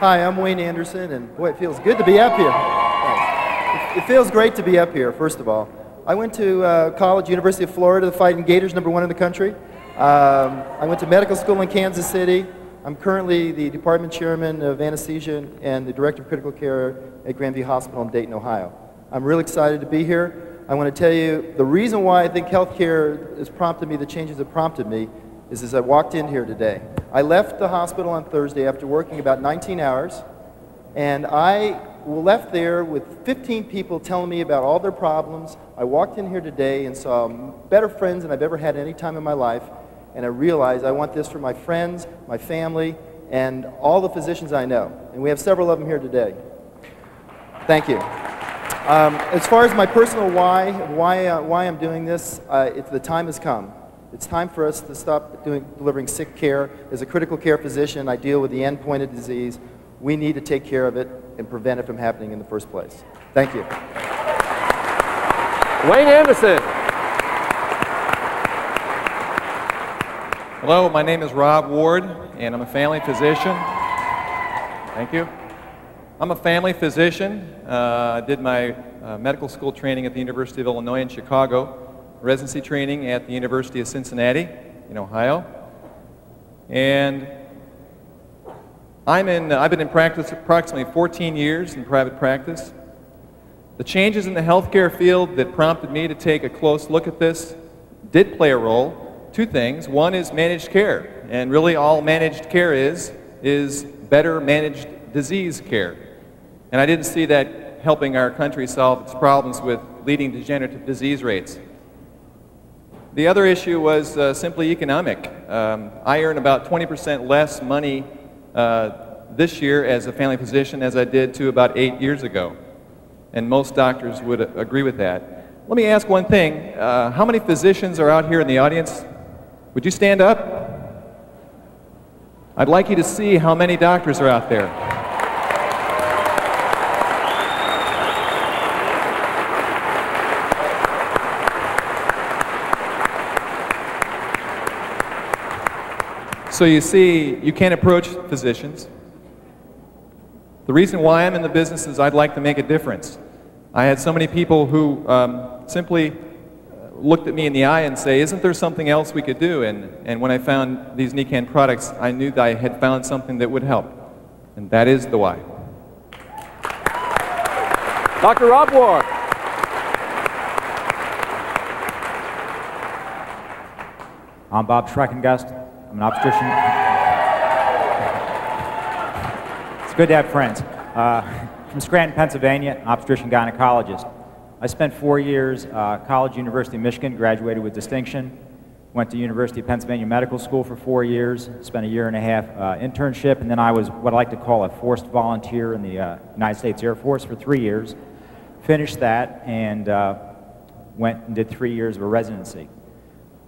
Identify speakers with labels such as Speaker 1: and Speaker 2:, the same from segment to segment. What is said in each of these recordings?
Speaker 1: Hi, I'm Wayne Anderson, and boy, it feels good to be up here. Thanks. It feels great to be up here, first of all. I went to college, University of Florida, the Fighting Gators, #1 in the country. I went to medical school in Kansas City. I'm currently the department chairman of anesthesia and the director of critical care at Grandview Hospital in Dayton, Ohio. I'm really excited to be here. I want to tell you the reason why I think healthcare has prompted me, the changes have prompted me, is as I walked in here today. I left the hospital on Thursday after working about 19 hours, and I left there with 15 people telling me about all their problems. I walked in here today and saw better friends than I've ever had any time in my life, and I realized I want this for my friends, my family, and all the physicians I know. And we have several of them here today. Thank you. As far as my personal why I'm doing this, the time has come. It's time for us to stop delivering sick care. As a critical care physician, I deal with the end point of disease. We need to take care of it and prevent it from happening in the first place. Thank you.
Speaker 2: Wayne Anderson.
Speaker 3: Hello, my name is Rob Ward, and I'm a family physician. Thank you. I'm a family physician. I did my medical school training at the University of Illinois in Chicago, residency training at the University of Cincinnati in Ohio. And I've been in practice approximately 14 years in private practice. The changes in the healthcare field that prompted me to take a close look at this did play a role. Two things. One is managed care, and really all managed care is better managed disease care. And I didn't see that helping our country solve its problems with leading degenerative disease rates. The other issue was simply economic. I earn about 20% less money this year as a family physician as I did to about 8 years ago. And most doctors would agree with that. Let me ask one thing. How many physicians are out here in the audience? Would you stand up? I'd like you to see how many doctors are out there. So you see, you can't approach physicians. The reason why I'm in the business is I'd like to make a difference. I had so many people who simply looked at me in the eye and say, isn't there something else we could do? And when I found these NECAN products, I knew that I had found something that would help. And that is the why.
Speaker 2: Dr. Rob Ward.
Speaker 4: I'm Bob Schreckengust. I'm an obstetrician. It's good to have friends. From Scranton, Pennsylvania, obstetrician gynecologist. I spent 4 years, college, University of Michigan, graduated with distinction. Went to University of Pennsylvania Medical School for 4 years, spent a year and a half internship, and then I was what I like to call a forced volunteer in the United States Air Force for 3 years. Finished that and went and did 3 years of a residency.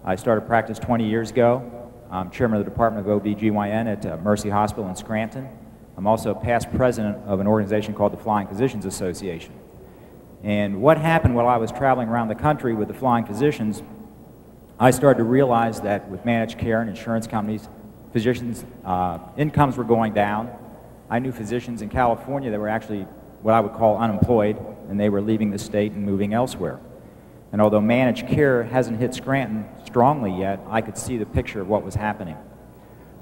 Speaker 4: I started practice 20 years ago. I'm chairman of the Department of OB/GYN at Mercy Hospital in Scranton. I'm also past president of an organization called the Flying Physicians Association. And what happened while I was traveling around the country with the Flying Physicians, I started to realize that with managed care and insurance companies, physicians' incomes were going down. I knew physicians in California that were actually what I would call unemployed, and they were leaving the state and moving elsewhere. And although managed care hasn't hit Scranton strongly yet, I could see the picture of what was happening.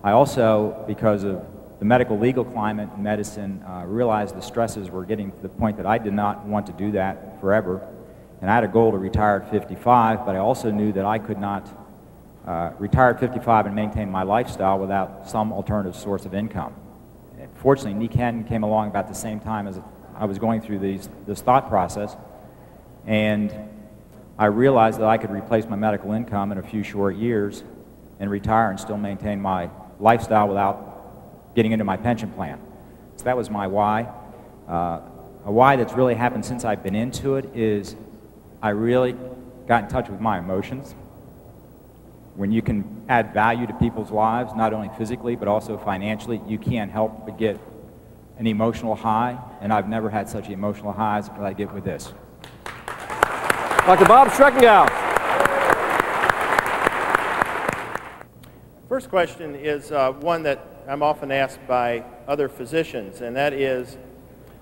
Speaker 4: I also, because of the medical legal climate in medicine, realized the stresses were getting to the point that I did not want to do that forever. And I had a goal to retire at 55, but I also knew that I could not retire at 55 and maintain my lifestyle without some alternative source of income. And fortunately, NECAN came along about the same time as I was going through this thought process, and I realized that I could replace my medical income in a few short years and retire and still maintain my lifestyle without getting into my pension plan. So that was my why. A why that's really happened since I've been into it is I really got in touch with my emotions. When you can add value to people's lives, not only physically but also financially, you can't help but get an emotional high, and I've never had such emotional highs as I get with this.
Speaker 2: Dr. Bob Schreckengust.
Speaker 5: first question is one that I'm often asked by other physicians, and that is,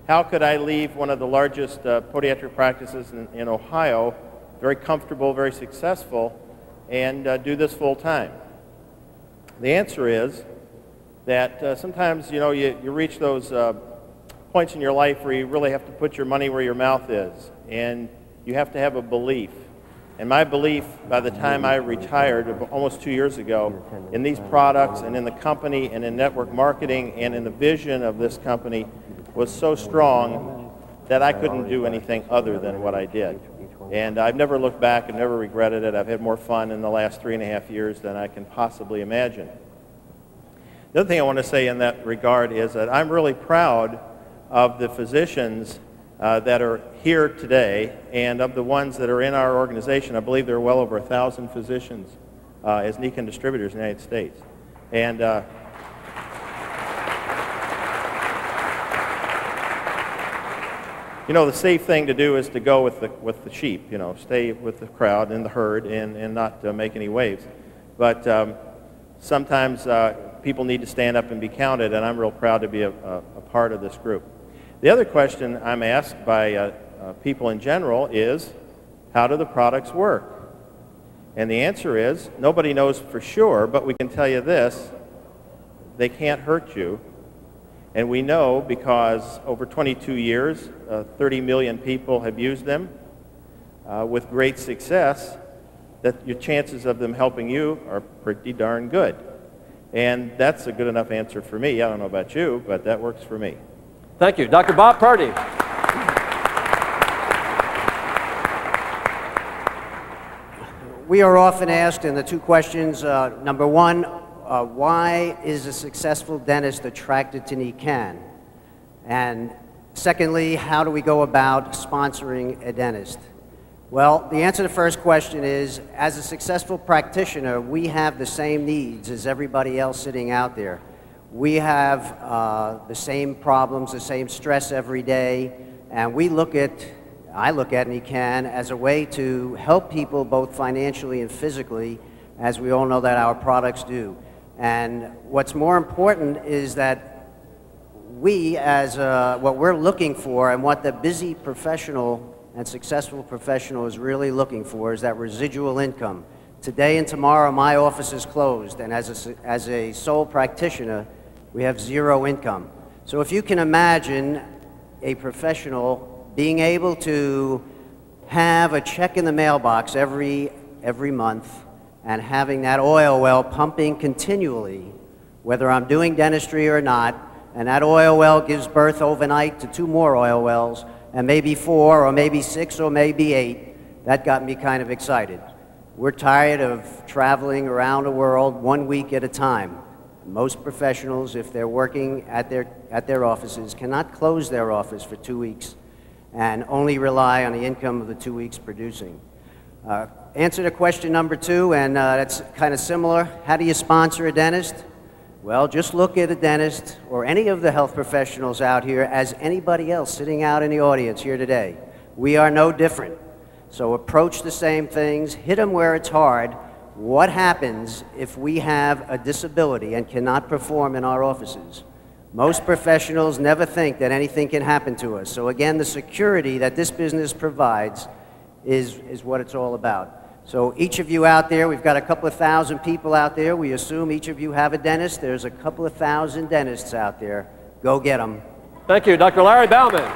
Speaker 5: how could I leave one of the largest podiatric practices in Ohio, very comfortable, very successful, and do this full time? The answer is that sometimes, you know, you reach those points in your life where you really have to put your money where your mouth is, and you have to have a belief. And my belief, by the time I retired almost 2 years ago, in these products and in the company and in network marketing and in the vision of this company was so strong that I couldn't do anything other than what I did. And I've never looked back and never regretted it. I've had more fun in the last 3.5 years than I can possibly imagine. The other thing I want to say in that regard is that I'm really proud of the physicians that are here today, and of the ones that are in our organization. I believe there are well over 1,000 physicians as Nikon distributors in the United States. And you know, the safe thing to do is to go with the sheep, you know, stay with the crowd and the herd and not make any waves. But sometimes people need to stand up and be counted, and I'm real proud to be a part of this group. The other question I'm asked by people in general is, how do the products work? And the answer is, nobody knows for sure, but we can tell you this: they can't hurt you. And we know because over 22 years, 30 million people have used them with great success, that your chances of them helping you are pretty darn good. And that's a good enough answer for me. I don't know about you, but that works for me.
Speaker 2: Thank you. Dr. Bob Purdy.
Speaker 6: We are often asked in the two questions, number one, why is a successful dentist attracted to Nikan? And secondly, how do we go about sponsoring a dentist? Well, the answer to the first question is, as a successful practitioner, we have the same needs as everybody else sitting out there. We have the same problems, the same stress every day, and I look at Nikan as a way to help people both financially and physically, as we all know that our products do. And what's more important is that we, as what we're looking for and what the busy professional and successful professional is really looking for, is that residual income. Today and tomorrow my office is closed, and as a sole practitioner, we have zero income. So if you can imagine a professional being able to have a check in the mailbox every month and having that oil well pumping continually, whether I'm doing dentistry or not, and that oil well gives birth overnight to 2 more oil wells, and maybe 4 or maybe 6 or maybe 8, that got me kind of excited. We're tired of traveling around the world 1 week at a time. Most professionals, if they're working at their offices, cannot close their office for 2 weeks and only rely on the income of the 2 weeks producing. Answer to question number 2, and that's kind of similar. How do you sponsor a dentist? Well, just look at a dentist or any of the health professionals out here as anybody else sitting out in the audience here today. We are no different. So approach the same things, hit them where it's hard. What happens if we have a disability and cannot perform in our offices? Most professionals never think that anything can happen to us. So again, the security that this business provides is what it's all about. So each of you out there, we've got a couple of thousand people out there. We assume each of you have a dentist. There's a couple of thousand dentists out there. Go get them.
Speaker 2: Thank you. Dr. Larry Bauman.